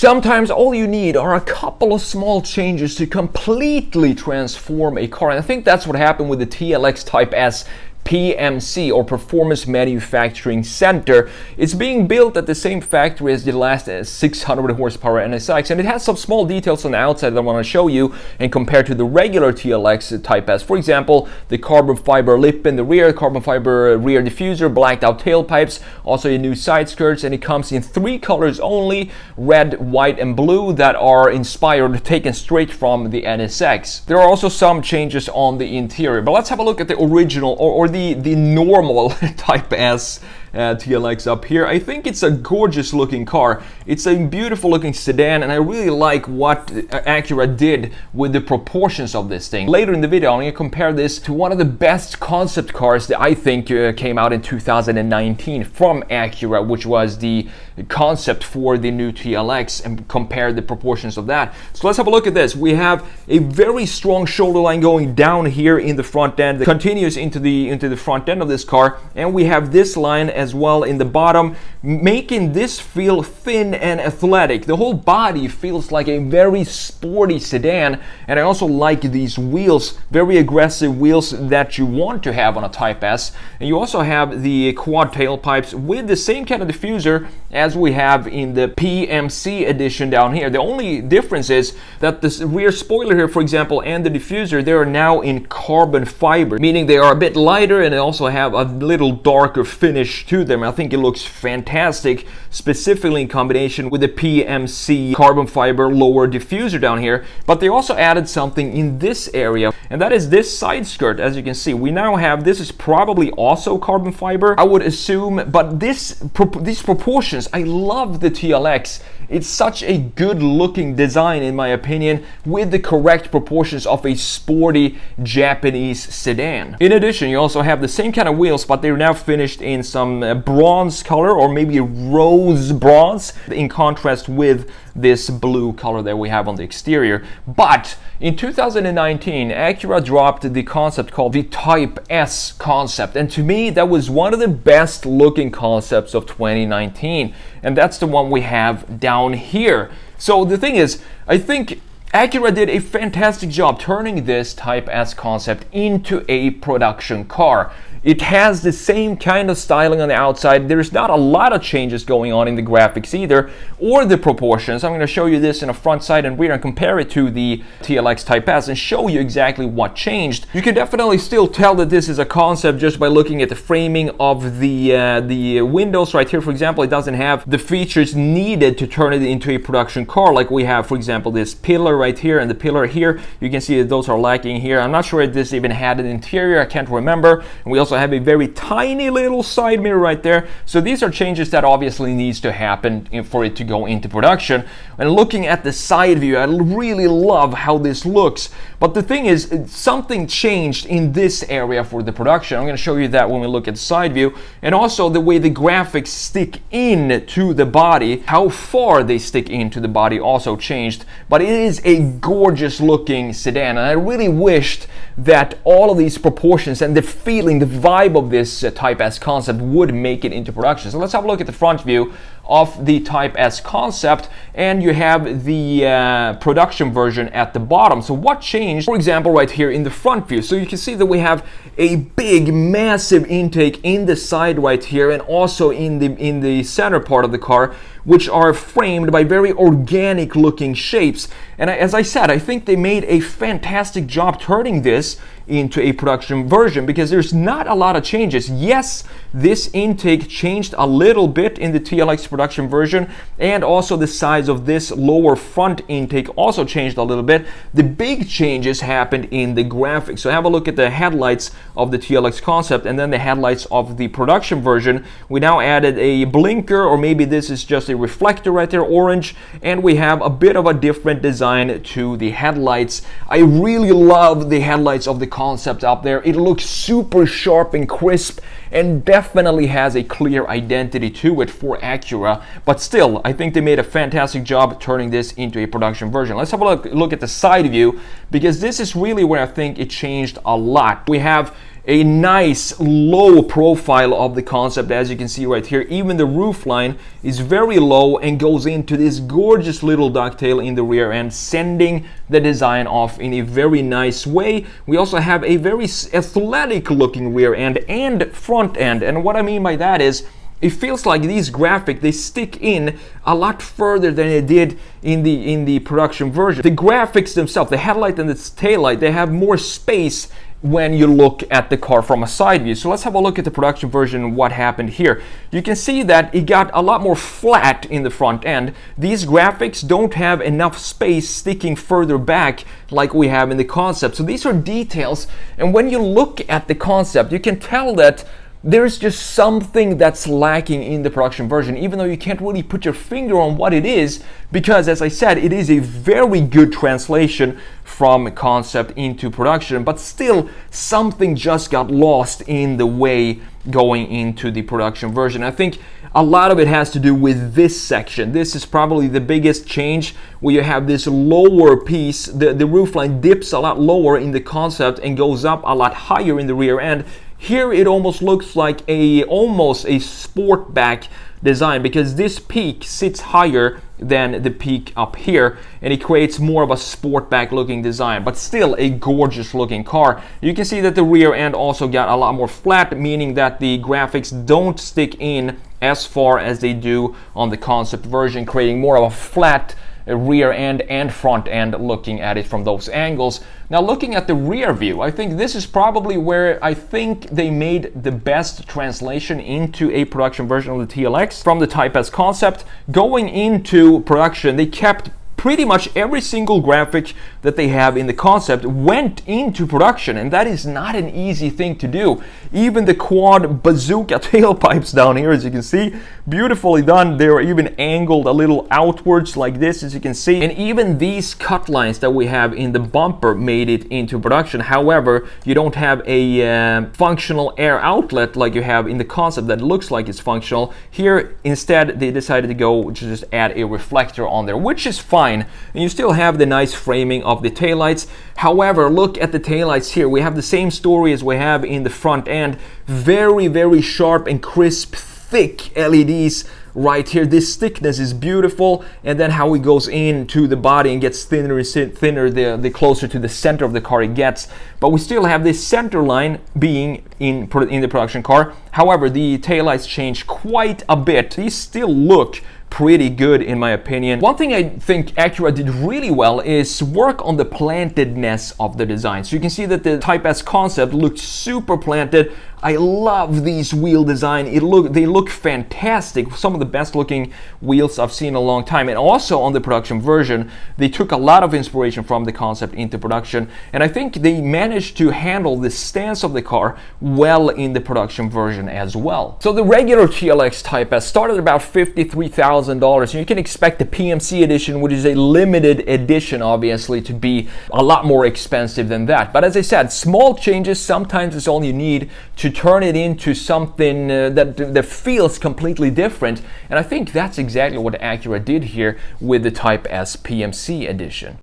Sometimes all you need are a couple of small changes to completely transform a car. And I think that's what happened with the TLX Type S PMC, or Performance Manufacturing Center. It's being built at the same factory as the last 600 horsepower NSX, and it has some small details on the outside that I want to show you and compare to the regular TLX Type S. For example, the carbon fiber lip in the rear, carbon fiber rear diffuser, blacked out tailpipes, also a new side skirts, and it comes in 3 colors only: red, white, and blue, that are inspired, taken straight from the NSX. There are also some changes on the interior, but let's have a look at the original or the normal Type S TLX up here. I think it's a gorgeous looking car. It's a beautiful looking sedan, and I really like what Acura did with the proportions of this thing. Later in the video, I'm going to compare this to one of the best concept cars that I think came out in 2019 from Acura, which was the concept for the new TLX, and compare the proportions of that. So let's have a look at this. We have a very strong shoulder line going down here in the front end that continues into the front end of this car, and we have this line as well in the bottom, making this feel thin and athletic. The whole body feels like a very sporty sedan, and I also like these wheels, very aggressive wheels that you want to have on a Type S. And you also have the quad tailpipes with the same kind of diffuser as we have in the PMC edition down here. The only difference is that the rear spoiler here, for example, and the diffuser, they are now in carbon fiber, meaning they are a bit lighter, and they also have a little darker finish to them. I think it looks fantastic, specifically in combination with the PMC carbon fiber lower diffuser down here. But they also added something in this area, and that is this side skirt. As you can see, we now have, this is probably also carbon fiber, I would assume, but these proportions, I love the TLX. It's such a good looking design, in my opinion, with the correct proportions of a sporty Japanese sedan. In addition, you also have the same kind of wheels, but they're now finished in some bronze color, or maybe rose bronze, in contrast with this blue color that we have on the exterior. But in 2019, Acura dropped the concept called the Type S concept, and to me that was one of the best looking concepts of 2019, and that's the one we have down here. So the thing is, I think Acura did a fantastic job turning this Type S concept into a production car. It has the same kind of styling on the outside. There's not a lot of changes going on in the graphics either, or the proportions. I'm going to show you this in a front, side, and rear, and compare it to the TLX Type S and show you exactly what changed. You can definitely still tell that this is a concept just by looking at the framing of the windows right here. For example, it doesn't have the features needed to turn it into a production car like we have, for example, this pillar right here and the pillar here. You can see that those are lacking here. I'm not sure if this even had an interior. I can't remember. And we also have a very tiny little side mirror right there. So these are changes that obviously needs to happen for it to go into production. And looking at the side view, I really love how this looks. But the thing is, something changed in this area for the production. I'm going to show you that when we look at the side view. And also the way the graphics stick in to the body, how far they stick into the body also changed. But it is a gorgeous looking sedan, and I really wished that all of these proportions and the feeling, the vibe of this Type S concept would make it into production. So let's have a look at the front view of the Type S concept, and you have the production version at the bottom. So what changed, for example, right here in the front view? So you can see that we have a big, massive intake in the side right here, and also in the center part of the car, which are framed by very organic looking shapes. And as I said, I think they made a fantastic job turning this into a production version, because there's not a lot of changes. Yes, this intake changed a little bit in the TLX production version, and also the size of this lower front intake also changed a little bit. The big changes happened in the graphics. So have a look at the headlights of the TLX concept and then the headlights of the production version. We now added a blinker, or maybe this is just a reflector right there, orange, and we have a bit of a different design to the headlights. I really love the headlights of the concept up there. It looks super sharp and crisp, and definitely has a clear identity to it for Acura. But still, I think they made a fantastic job turning this into a production version. Let's have a look at the side view, because this is really where I think it changed a lot. We have a nice low profile of the concept, as you can see right here. Even the roof line is very low and goes into this gorgeous little ducktail in the rear end, sending the design off in a very nice way. We also have a very athletic looking rear end and front end, and what I mean by that is it feels like these graphics, they stick in a lot further than it did in the production version. The graphics themselves, the headlight and the taillight, they have more space when you look at the car from a side view. So let's have a look at the production version and what happened here. You can see that it got a lot more flat in the front end. These graphics don't have enough space sticking further back like we have in the concept. So these are details, and when you look at the concept, you can tell that there's just something that's lacking in the production version, even though you can't really put your finger on what it is, because as I said, it is a very good translation from concept into production, but still something just got lost in the way going into the production version. I think a lot of it has to do with this section. This is probably the biggest change, where you have this lower piece, the roofline dips a lot lower in the concept and goes up a lot higher in the rear end. Here it almost looks like almost a sportback design, because this peak sits higher than the peak up here, and it creates more of a sportback looking design, but still a gorgeous looking car. You can see that the rear end also got a lot more flat, meaning that the graphics don't stick in as far as they do on the concept version, creating more of a flat rear end and front end looking at it from those angles. Now looking at the rear view, I think this is probably where I think they made the best translation into a production version of the TLX. From the Type S concept going into production, they kept pretty much every single graphic that they have in the concept went into production, and that is not an easy thing to do. Even the quad bazooka tailpipes down here, as you can see, beautifully done. They are even angled a little outwards like this, as you can see, and even these cut lines that we have in the bumper made it into production. However, you don't have a functional air outlet like you have in the concept that looks like it's functional. Here instead they decided to go to just add a reflector on there, which is fine, and you still have the nice framing of the taillights. However, look at the taillights here. We have the same story as we have in the front end. Very, very sharp and crisp, thick LEDs right here. This thickness is beautiful, and then how it goes into the body and gets thinner and thinner the closer to the center of the car it gets. But we still have this center line being in the production car. However, the taillights change quite a bit. These still look pretty good in my opinion. One thing I think Acura did really well is work on the plantedness of the design. So you can see that the Type S concept looked super planted. I love these wheel design. They look fantastic. Some of the best looking wheels I've seen in a long time. And also on the production version, they took a lot of inspiration from the concept into production. And I think they managed to handle the stance of the car well in the production version as well. So the regular TLX Type S started at about $53,000. And you can expect the PMC edition, which is a limited edition, obviously, to be a lot more expensive than that. But as I said, small changes, sometimes it's all you need to turn it into something that feels completely different, and I think that's exactly what Acura did here with the Type S PMC edition.